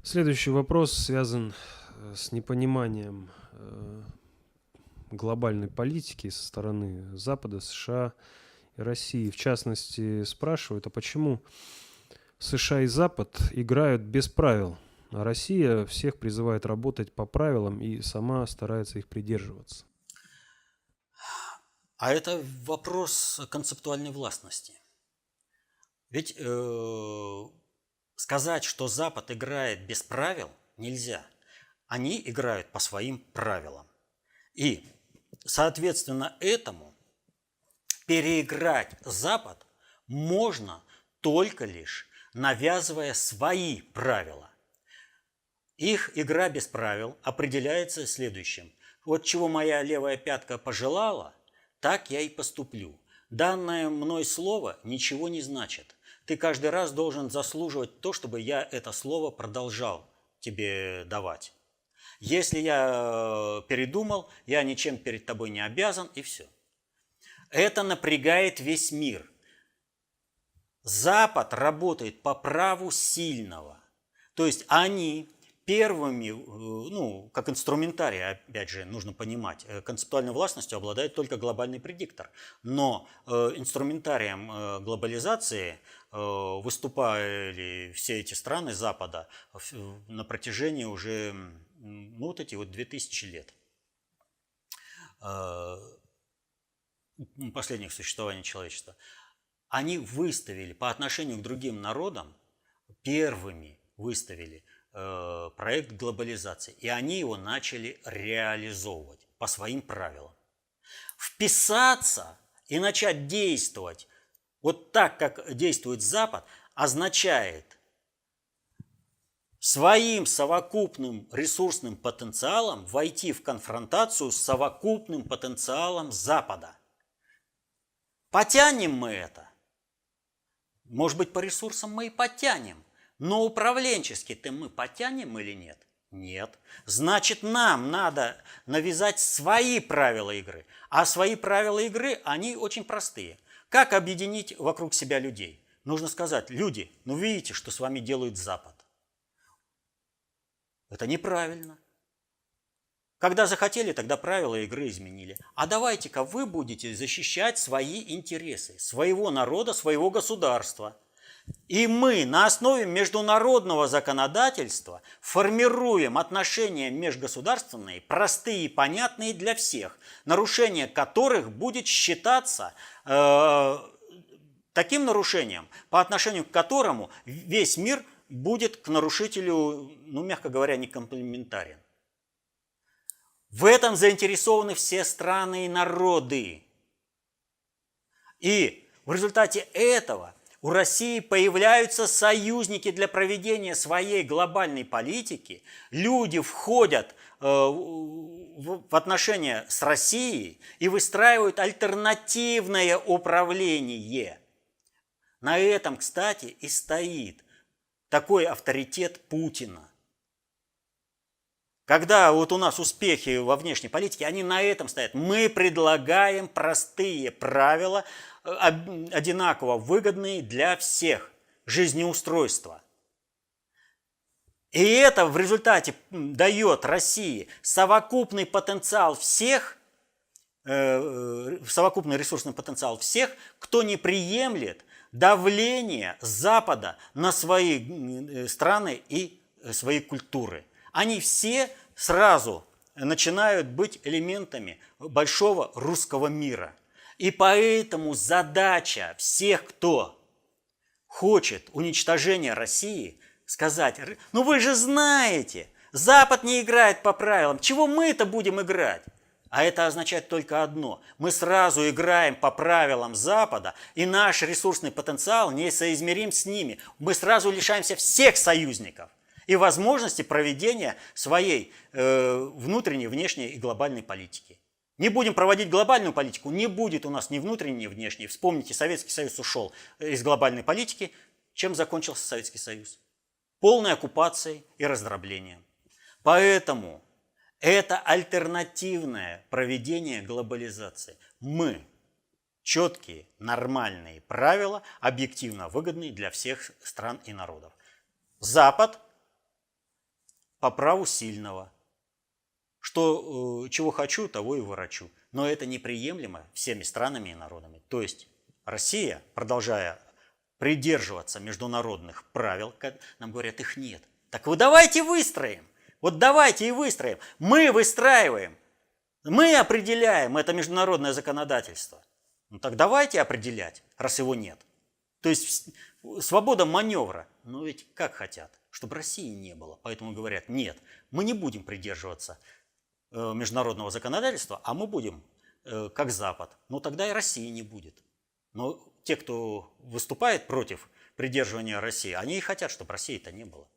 Следующий вопрос связан с непониманием глобальной политики со стороны Запада, США и России. В частности, спрашивают, а почему США и Запад играют без правил, а Россия всех призывает работать по правилам и сама старается их придерживаться? А это вопрос концептуальной властности. Ведь сказать, что Запад играет без правил, нельзя. Они играют по своим правилам. И, соответственно, этому переиграть Запад можно только лишь навязывая свои правила. Их игра без правил определяется следующим. Вот чего моя левая пятка пожелала, так я и поступлю. Данное мной слово ничего не значит. Ты каждый раз должен заслуживать то, чтобы я это слово продолжал тебе давать. Если я передумал, я ничем перед тобой не обязан, и все. Это напрягает весь мир. Запад работает по праву сильного. То есть они первыми, как инструментарий, опять же, нужно понимать, концептуальной властностью обладает только глобальный предиктор. Но инструментарием глобализации выступали все эти страны Запада на протяжении уже вот эти вот 2000 лет последних существований человечества. Они выставили по отношению к другим народам, первыми выставили проект глобализации, и они его начали реализовывать по своим правилам. Вписаться и начать действовать вот так, как действует Запад, означает своим совокупным ресурсным потенциалом войти в конфронтацию с совокупным потенциалом Запада. Потянем мы это? Может быть, по ресурсам мы и потянем, но управленчески-то мы потянем или нет? Нет. Значит, нам надо навязать свои правила игры. А свои правила игры, они очень простые. Как объединить вокруг себя людей? Нужно сказать, люди, видите, что с вами делает Запад. Это неправильно. Когда захотели, тогда правила игры изменили. А давайте-ка вы будете защищать свои интересы, своего народа, своего государства. И мы на основе международного законодательства формируем отношения межгосударственные, простые и понятные для всех, нарушение которых будет считаться таким нарушением, по отношению к которому весь мир будет к нарушителю, мягко говоря, некомплементарен. В этом заинтересованы все страны и народы. И в результате этого у России появляются союзники для проведения своей глобальной политики. Люди входят в отношения с Россией и выстраивают альтернативное управление. На этом, кстати, и стоит такой авторитет Путина. Когда вот у нас успехи во внешней политике, они на этом стоят. Мы предлагаем простые правила, одинаково выгодные для всех, жизнеустройства. И это в результате дает России совокупный потенциал всех, совокупный ресурсный потенциал всех, кто не приемлет давление Запада на свои страны и свои культуры. Они все сразу начинают быть элементами большого русского мира. И поэтому задача всех, кто хочет уничтожения России, сказать, вы же знаете, Запад не играет по правилам, чего мы-то будем играть? А это означает только одно. Мы сразу играем по правилам Запада, и наш ресурсный потенциал несоизмерим с ними. Мы сразу лишаемся всех союзников и возможности проведения своей внутренней, внешней и глобальной политики. Не будем проводить глобальную политику, не будет у нас ни внутренней, ни внешней. Вспомните, Советский Союз ушел из глобальной политики. Чем закончился Советский Союз? Полной оккупацией и раздроблением. Поэтому это альтернативное проведение глобализации. Мы четкие, нормальные правила, объективно выгодные для всех стран и народов. Запад по праву сильного. Что, чего хочу, того и ворочу. Но это неприемлемо всеми странами и народами. То есть Россия, продолжая придерживаться международных правил, как нам говорят, их нет. Так вы давайте выстроим. Вот давайте и выстроим. Мы выстраиваем. Мы определяем это международное законодательство. Ну так давайте определять, раз его нет. То есть свобода маневра. Но ведь как хотят, чтобы России не было. Поэтому говорят, нет, мы не будем придерживаться международного законодательства, а мы будем как Запад. Ну тогда и России не будет. Но те, кто выступает против придерживания России, они и хотят, чтобы России-то не было.